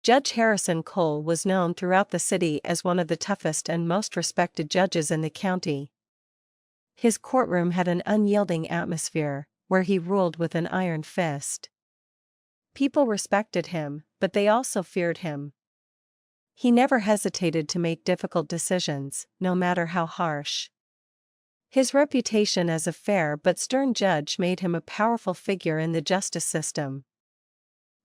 Judge Harrison Cole was known throughout the city as one of the toughest and most respected judges in the county. His courtroom had an unyielding atmosphere, where he ruled with an iron fist. People respected him, but they also feared him. He never hesitated to make difficult decisions, no matter how harsh. His reputation as a fair but stern judge made him a powerful figure in the justice system.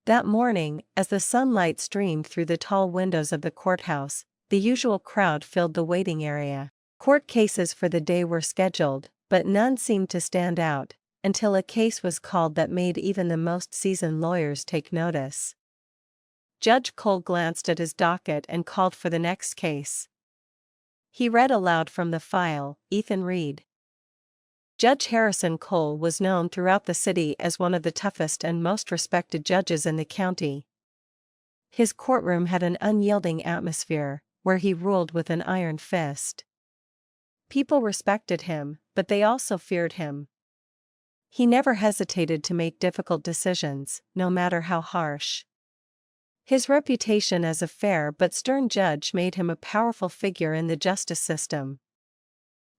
That morning, as the sunlight streamed through the tall windows of the courthouse, the usual crowd filled the waiting area. Court cases for the day were scheduled, but none seemed to stand out, until a case was called that made even the most seasoned lawyers take notice. Judge Cole glanced at his docket and called for the next case. He read aloud from the file, Ethan Reed. Judge Harrison Cole was known throughout the city as one of the toughest and most respected judges in the county. His courtroom had an unyielding atmosphere, where he ruled with an iron fist. People respected him, but they also feared him. He never hesitated to make difficult decisions, no matter how harsh. His reputation as a fair but stern judge made him a powerful figure in the justice system.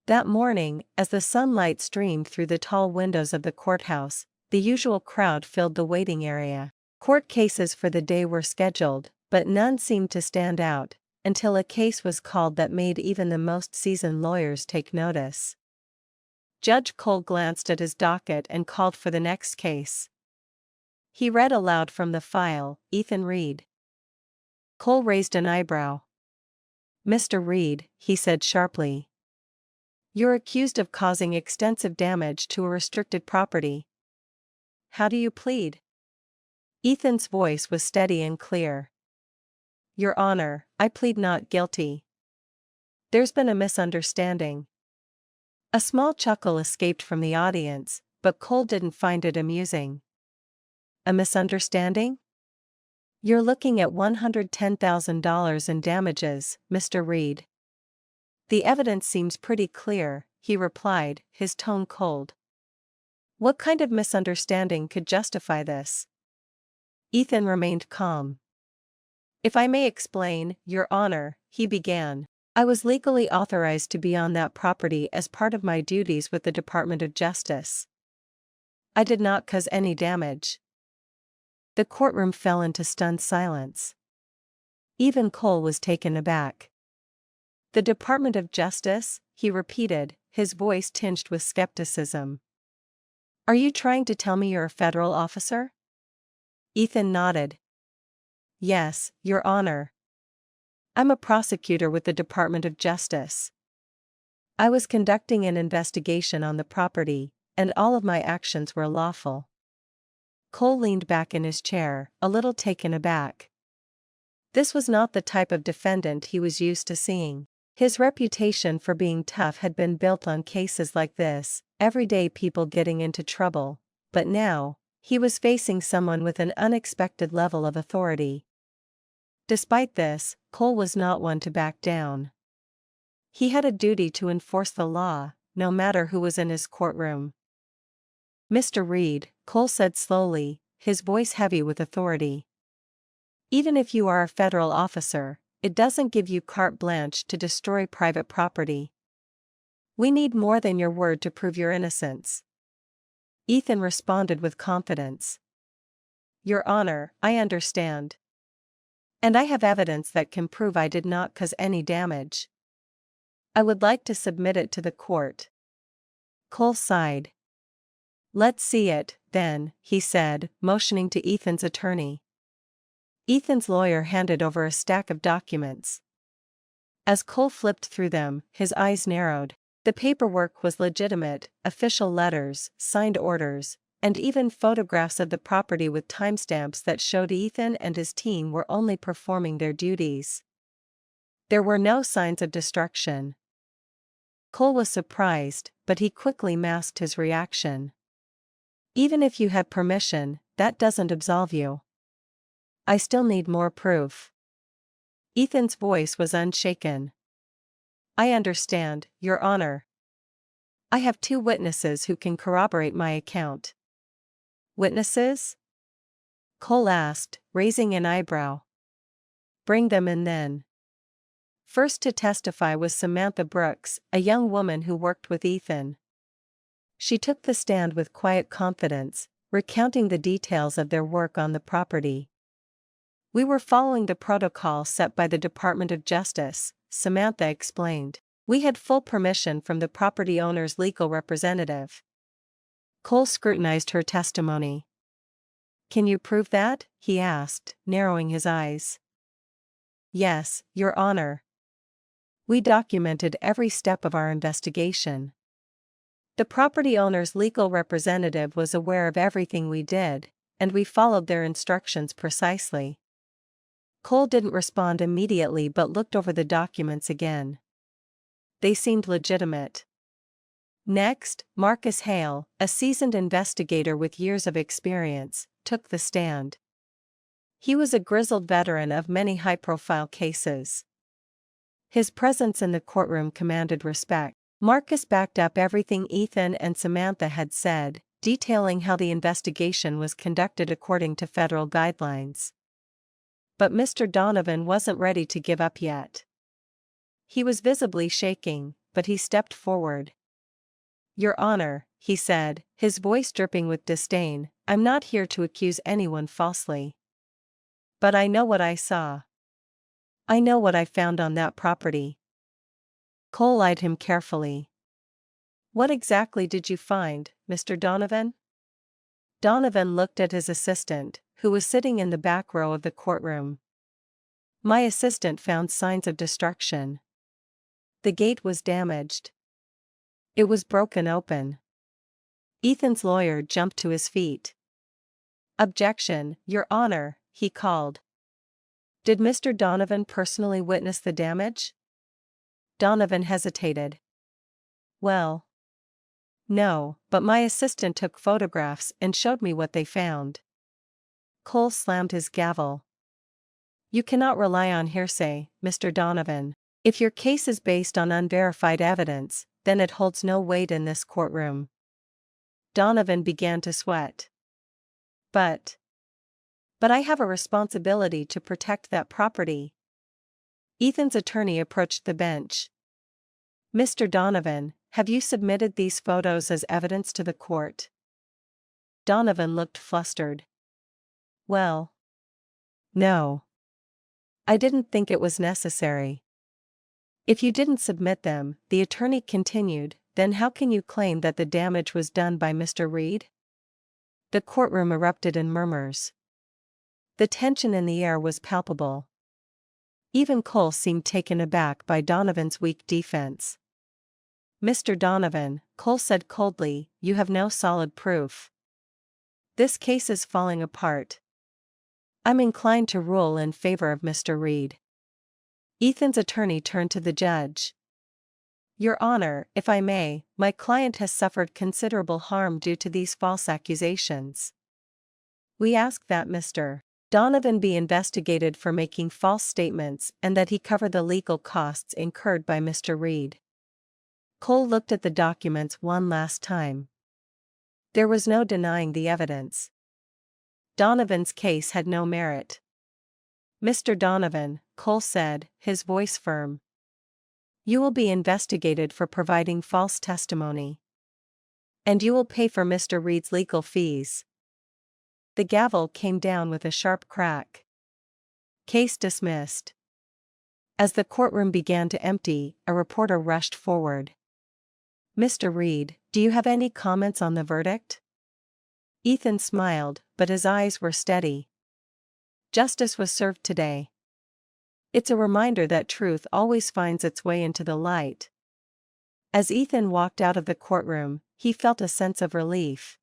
That morning, as the sunlight streamed through the tall windows of the courthouse, the usual crowd filled the waiting area. Court cases for the day were scheduled, but none seemed to stand out, until a case was called that made even the most seasoned lawyers take notice. Judge Cole glanced at his docket and called for the next case. He read aloud from the file, Ethan Reed. Cole raised an eyebrow. "Mr. Reed," he said sharply. "You're accused of causing extensive damage to a restricted property. How do you plead?" Ethan's voice was steady and clear. "Your Honor, I plead not guilty. There's been a misunderstanding." A small chuckle escaped from the audience, but Cole didn't find it amusing. "A misunderstanding? You're looking at $110,000 in damages, Mr. Reed." "The evidence seems pretty clear," he replied, his tone cold. "What kind of misunderstanding could justify this?" Ethan remained calm. "If I may explain, Your Honor," he began, "I was legally authorized to be on that property as part of my duties with the Department of Justice. I did not cause any damage." The courtroom fell into stunned silence. Even Cole was taken aback. "The Department of Justice?" he repeated, his voice tinged with skepticism. "Are you trying to tell me you're a federal officer?" Ethan nodded. "Yes, Your Honor. I'm a prosecutor with the Department of Justice. I was conducting an investigation on the property, and all of my actions were lawful." Cole leaned back in his chair, a little taken aback. This was not the type of defendant he was used to seeing. His reputation for being tough had been built on cases like this, everyday people getting into trouble, but now, he was facing someone with an unexpected level of authority. Despite this, Cole was not one to back down. He had a duty to enforce the law, no matter who was in his courtroom. "Mr. Reed," Cole said slowly, his voice heavy with authority. "Even if you are a federal officer, it doesn't give you carte blanche to destroy private property. We need more than your word to prove your innocence." Ethan responded with confidence. "Your Honor, I understand. And I have evidence that can prove I did not cause any damage. I would like to submit it to the court." Cole sighed. "Let's see it, then," he said, motioning to Ethan's attorney. Ethan's lawyer handed over a stack of documents. As Cole flipped through them, his eyes narrowed. The paperwork was legitimate: official letters, signed orders, and even photographs of the property with timestamps that showed Ethan and his team were only performing their duties. There were no signs of destruction. Cole was surprised, but he quickly masked his reaction. "Even if you had permission, that doesn't absolve you. I still need more proof." Ethan's voice was unshaken. "I understand, Your Honor. I have 2 witnesses who can corroborate my account." "Witnesses?" Cole asked, raising an eyebrow. Bring them in then. First to testify was Samantha Brooks, a young woman who worked with Ethan. She took the stand with quiet confidence, recounting the details of their work on the property. "We were following the protocol set by the Department of Justice," Samantha explained. "We had full permission from the property owner's legal representative." Cole scrutinized her testimony. "Can you prove that?" he asked, narrowing his eyes. "Yes, Your Honor. We documented every step of our investigation. The property owner's legal representative was aware of everything we did, and we followed their instructions precisely." Cole didn't respond immediately but looked over the documents again. They seemed legitimate. Next, Marcus Hale, a seasoned investigator with years of experience, took the stand. He was a grizzled veteran of many high-profile cases. His presence in the courtroom commanded respect. Marcus backed up everything Ethan and Samantha had said, detailing how the investigation was conducted according to federal guidelines. But Mr. Donovan wasn't ready to give up yet. He was visibly shaking, but he stepped forward. "Your Honor," he said, his voice dripping with disdain, "I'm not here to accuse anyone falsely. But I know what I saw. I know what I found on that property." Cole eyed him carefully. "What exactly did you find, Mr. Donovan?" Donovan looked at his assistant, who was sitting in the back row of the courtroom. "My assistant found signs of destruction. The gate was damaged. It was broken open." Ethan's lawyer jumped to his feet. "Objection, Your Honor," he called. "Did Mr. Donovan personally witness the damage?" Donovan hesitated. "Well, no, but my assistant took photographs and showed me what they found." Cole slammed his gavel. "You cannot rely on hearsay, Mr. Donovan. If your case is based on unverified evidence, then it holds no weight in this courtroom." Donovan began to sweat. But I have a responsibility to protect that property." Ethan's attorney approached the bench. "Mr. Donovan, have you submitted these photos as evidence to the court?" Donovan looked flustered. "Well, no. I didn't think it was necessary." "If you didn't submit them," the attorney continued, "then how can you claim that the damage was done by Mr. Reed?" The courtroom erupted in murmurs. The tension in the air was palpable. Even Cole seemed taken aback by Donovan's weak defense. "Mr. Donovan," Cole said coldly, "you have no solid proof. This case is falling apart. I'm inclined to rule in favor of Mr. Reed." Ethan's attorney turned to the judge. "Your Honor, if I may, my client has suffered considerable harm due to these false accusations. We ask that Mr. Donovan be investigated for making false statements and that he cover the legal costs incurred by Mr. Reed." Cole looked at the documents one last time. There was no denying the evidence. Donovan's case had no merit. "Mr. Donovan," Cole said, his voice firm, "you will be investigated for providing false testimony. And you will pay for Mr. Reed's legal fees." The gavel came down with a sharp crack. Case dismissed. As the courtroom began to empty, a reporter rushed forward. "Mr. Reed, do you have any comments on the verdict?" Ethan smiled, but his eyes were steady. "Justice was served today. It's a reminder that truth always finds its way into the light." As Ethan walked out of the courtroom, he felt a sense of relief.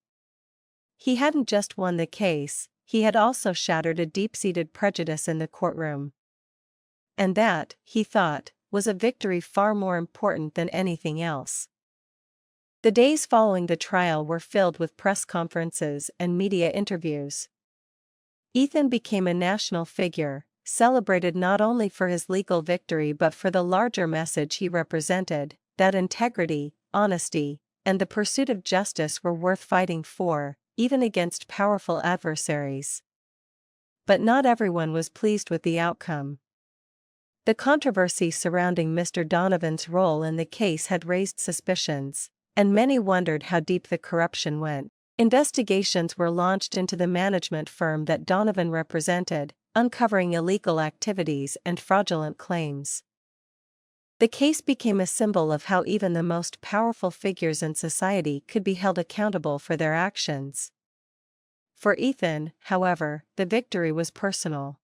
He hadn't just won the case, he had also shattered a deep-seated prejudice in the courtroom. And that, he thought, was a victory far more important than anything else. The days following the trial were filled with press conferences and media interviews. Ethan became a national figure, celebrated not only for his legal victory but for the larger message he represented, that integrity, honesty, and the pursuit of justice were worth fighting for, even against powerful adversaries. But not everyone was pleased with the outcome. The controversy surrounding Mr. Donovan's role in the case had raised suspicions, and many wondered how deep the corruption went. Investigations were launched into the management firm that Donovan represented, uncovering illegal activities and fraudulent claims. The case became a symbol of how even the most powerful figures in society could be held accountable for their actions. For Ethan, however, the victory was personal.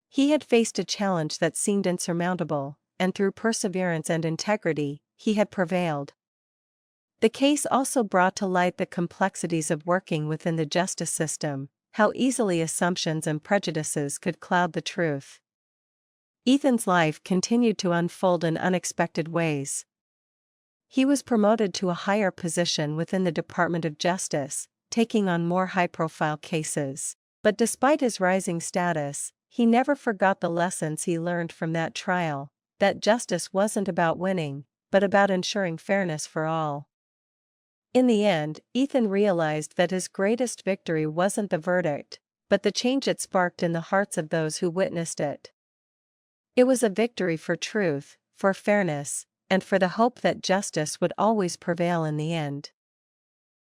He had faced a challenge that seemed insurmountable, and through perseverance and integrity, he had prevailed. The case also brought to light the complexities of working within the justice system, how easily assumptions and prejudices could cloud the truth. Ethan's life continued to unfold in unexpected ways. He was promoted to a higher position within the Department of Justice, taking on more high-profile cases. But despite his rising status, he never forgot the lessons he learned from that trial, that justice wasn't about winning, but about ensuring fairness for all. In the end, Ethan realized that his greatest victory wasn't the verdict, but the change it sparked in the hearts of those who witnessed it. It was a victory for truth, for fairness, and for the hope that justice would always prevail in the end.